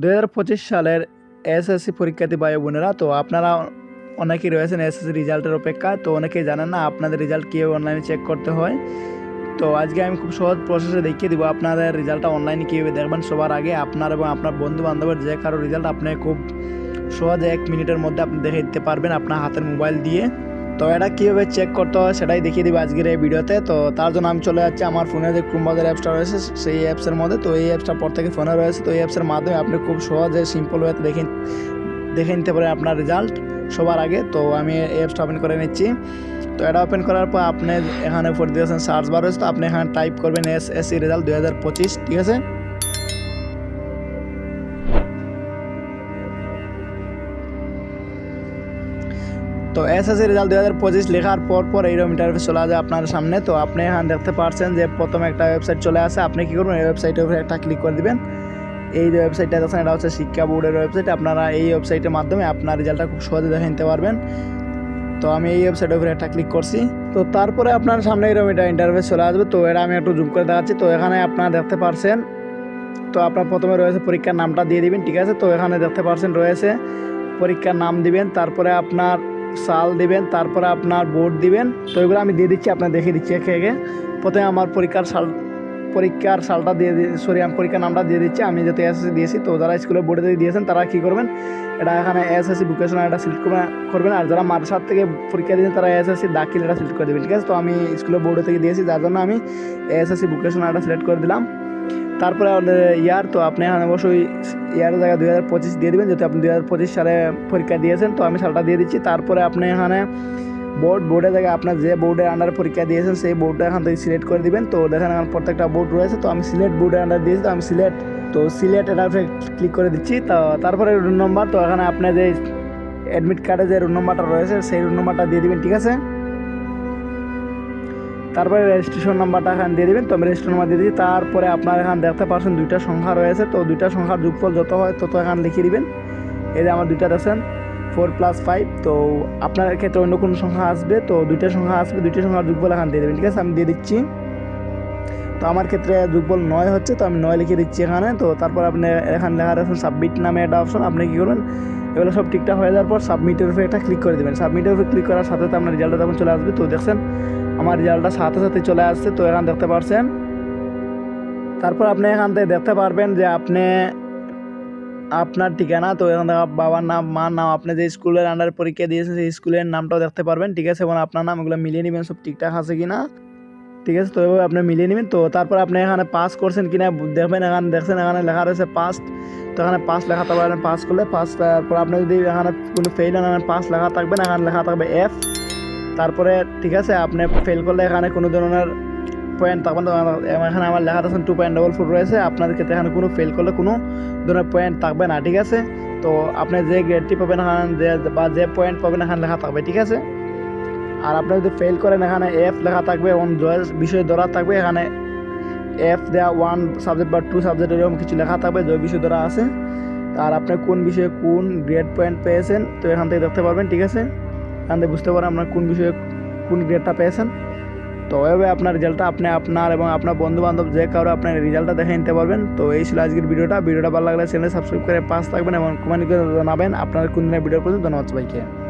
2025 সালের এসএসসি পরীক্ষার্থী ভাই বোনেরা, তো আপনারা অনেকেই রয়েছেন এসএসসি রেজাল্টের অপেক্ষায়। তো অনেকেই জানেন না আপনাদের রেজাল্ট কীভাবে অনলাইনে চেক করতে হয়। তো আজকে আমি খুব সহজ প্রসেসে দেখিয়ে দিব আপনাদের রেজাল্টটা অনলাইনে কীভাবে দেখবেন। সবার আগে আপনার এবং আপনার বন্ধু বান্ধবের যে কারো রেজাল্ট আপনি খুব সহজে 1 মিনিটের মধ্যে আপনি দেখে দিতে পারবেন আপনার হাতের মোবাইল দিয়ে। তো এটা কীভাবে চেক করতে হয় সেটাই দেখিয়ে দিব আজকের এই ভিডিওতে। তো তার জন্য আমি চলে যাচ্ছি আমার ফোনে যে ক্রোম ব্রাউজার অ্যাপসটা রয়েছে সেই অ্যাপসের মধ্যে। তো এই অ্যাপসটা পর থেকে ফোনে রয়েছে। তো এই অ্যাপসের মাধ্যমে আপনি খুব সহজে সিম্পল ওয়েতে দেখে নিতে পারেন আপনার রেজাল্ট সবার আগে। তো আমি এই অ্যাপসটা ওপেন করে নিচ্ছি। তো এটা ওপেন করার পর আপনি এখানে উপর দিয়েছেন সার্চ বার রয়েছে। তো আপনি এখানে টাইপ করবেন এসএসসি রেজাল্ট 2025, ঠিক আছে। তো এসএসসি রেজাল্ট 2025 লেখার পর এইরকম ইন্টারফেস চলে আসে আপনার সামনে। তো আপনি এখানে দেখতে পাচ্ছেন যে প্রথমে একটা ওয়েবসাইট চলে আসে। আপনি কী করবেন, এই ওয়েবসাইটের উপরে একটা ক্লিক করে দিবেন। এই যে ওয়েবসাইটটা দেখছেন এটা হচ্ছে শিক্ষা বোর্ডের ওয়েবসাইট। আপনারা এই ওয়েবসাইটের মাধ্যমে আপনার রেজাল্টটা খুব সহজে দেখে নিতে পারবেন। তো আমি এই ওয়েবসাইটের উপরে একটা ক্লিক করছি। তো তারপরে আপনার সামনে এরকম এটা ইন্টারফেস চলে আসবে। তো এটা আমি একটু জুম করে দেখাচ্ছি। তো এখানে আপনারা দেখতে পাচ্ছেন, তো আপনার প্রথমে রয়েছে পরীক্ষার নামটা দিয়ে দিবেন, ঠিক আছে। তো এখানে দেখতে পাচ্ছেন রয়েছে পরীক্ষার নাম দিবেন, তারপরে আপনার সাল দিবেন, তারপরে আপনার বোর্ড দিবেন। তো এগুলো আমি দিয়ে দিচ্ছি, আপনার দেখিয়ে দিচ্ছি একে একে। প্রথমে আমার পরীক্ষার সালটা দিয়ে আমি পরীক্ষার নামটা দিয়ে দিচ্ছি। আমি যাতে এসএসসি দিয়েছি। তো যারা স্কুলে বোর্ডে দিয়েছেন তারা কী করবেন, এটা এখানে এসএসসি ভোকেশনাল এটা সিলেক্ট করবেন। আর যারা মাদ্রাসা থেকে পরীক্ষা দিয়েছেন তারা এসএসসি দাখিল এটা সিলেক্ট করে দেবেন, ঠিক আছে। তো আমি স্কুলে বোর্ডে থেকে দিয়েছি, যার জন্য আমি এসএসসি ভোকেশনাল এটা সিলেক্ট করে দিলাম। তারপরে ইয়ার, তো আপনি এখানে অবশ্যই ইয়ারের জায়গায় 2025 দিয়ে দেবেন, যেহেতু আপনি 2025 সালে পরীক্ষা দিয়েছেন। তো আমি সালটা দিয়ে দিচ্ছি। তারপরে আপনি এখানে বোর্ডের জায়গায় আপনার যে বোর্ডের আন্ডারে পরীক্ষা দিয়েছেন সেই বোর্ডটা এখান থেকে সিলেক্ট করে দিবেন। তো দেখেন আমার প্রত্যেকটা বোর্ড রয়েছে। তো আমি সিলেক্ট বোর্ডের আন্ডার দিয়েছি, তো আমি সিলেক্ট এটা ক্লিক করে দিচ্ছি। তো তারপরে রোল নম্বর, তো এখানে আপনার যে অ্যাডমিট কার্ডে যে রোল নম্বরটা রয়েছে সেই রোল নম্বরটা দিয়ে দিবেন, ঠিক আছে। তারপরে রেজিস্ট্রেশন নাম্বারটা এখানে দিয়ে দেবেন। তো আমি রেজিস্ট্রেশন নাম্বার দিয়ে দিচ্ছি। তারপরে আপনার এখানে দেখতে পাচ্ছেন দুইটা সংখ্যা রয়েছে। তো দুইটা সংখ্যার যোগফল যত হয় তত এখানে লিখিয়ে দিবেন। এই যে আমার দুইটা দেখছেন 4 + 5। তো আপনার ক্ষেত্রে অন্য কোনো সংখ্যা আসবে, তো দুইটা সংখ্যা আসবে, দুইটা সংখ্যার যোগফল এখানে দিয়ে দেবেন, ঠিক আছে। আমি দিয়ে দিচ্ছি। তো আমার ক্ষেত্রে যোগফল 9 হচ্ছে, তো আমি 9 লিখে দিচ্ছি এখানে। তো তারপর আপনি এখানে লেখা রয়েছেন সাবমিট নামে একটা অপশন। আপনি কী করবেন, এগুলো সব ঠিকঠাক হয়ে যাওয়ার পর সাবমিটের উপরে একটা ক্লিক করে দেবেন। সাবমিটের উপরে ক্লিক করার সাথে সাথে আপনার রেজাল্টটা তখন চলে আসবে। তো দেখছেন আমার রেজাল্টটা সাথে সাথে চলে আসছে। তো এখানে দেখতে পাচ্ছেন। তারপর আপনি এখান থেকে দেখতে পারবেন যে আপনার ঠিকানা, তো এখান থেকে বাবার নাম, মার নাম, আপনি যে স্কুলের আন্ডারে পরীক্ষা দিয়েছেন সেই স্কুলের নামটাও দেখতে পারবেন, ঠিক আছে। এবং আপনার নাম এগুলো মিলিয়ে নেবেন সব ঠিকঠাক আছে কিনা, ঠিক আছে। তো এভাবে আপনি মিলিয়ে নেবেন। তো তারপর আপনি এখানে পাস করছেন কিনা দেখবেন। এখানে দেখছেন এখানে লেখা রয়েছে পাস। তো এখানে পাস লেখাতে পারবেন। পাস করলে তারপর আপনি যদি এখানে কোনো ফেল হন, এখানে পাস লেখা থাকবে না, এখানে লেখা থাকবে F। তারপরে ঠিক আছে, আপনি ফেল করলে এখানে কোনো ধরনের পয়েন্ট থাকবে না। এখানে আমার লেখা আছে 2.44 রয়েছে। আপনাদের ক্ষেত্রে এখানে কোনো ফেল করলে কোনো ধরনের পয়েন্ট থাকবে না, ঠিক আছে। তো আপনি যে গ্রেডটি পাবেন এখানে যে পয়েন্ট পাবেন এখানে লেখা থাকবে, ঠিক আছে। আর আপনি যদি ফেল করেন এখানে F লেখা থাকবে এবং বিষয় ধরা থাকবে। এখানে F দেওয়া 1 সাবজেক্ট বা 2 সাবজেক্ট এরকম কিছু লেখা থাকবে যে বিষয় ধরা আছে। আর আপনি কোন বিষয়ে কোন গ্রেড পয়েন্ট পেয়েছেন তো এখান থেকে দেখতে পারবেন, ঠিক আছে। এখান থেকে বুঝতে পারেন আপনার কোন বিষয়ে কোন গ্রেডটা পেয়েছেন। তো এভাবে আপনার রেজাল্টটা আপনি আপনার এবং আপনার বন্ধু বান্ধব যে কারো আপনার রেজাল্টটা দেখে নিতে পারবেন। তো এই ছিল আজকের ভিডিওটা ভালো লাগলে চ্যানেল সাবস্ক্রাইব করে পাশে থাকবেন এবং কমেন্ট করে জানাবেন আপনার কোন দিনের ভিডিও পর্যন্ত। ধন্যবাদ সবাইকে।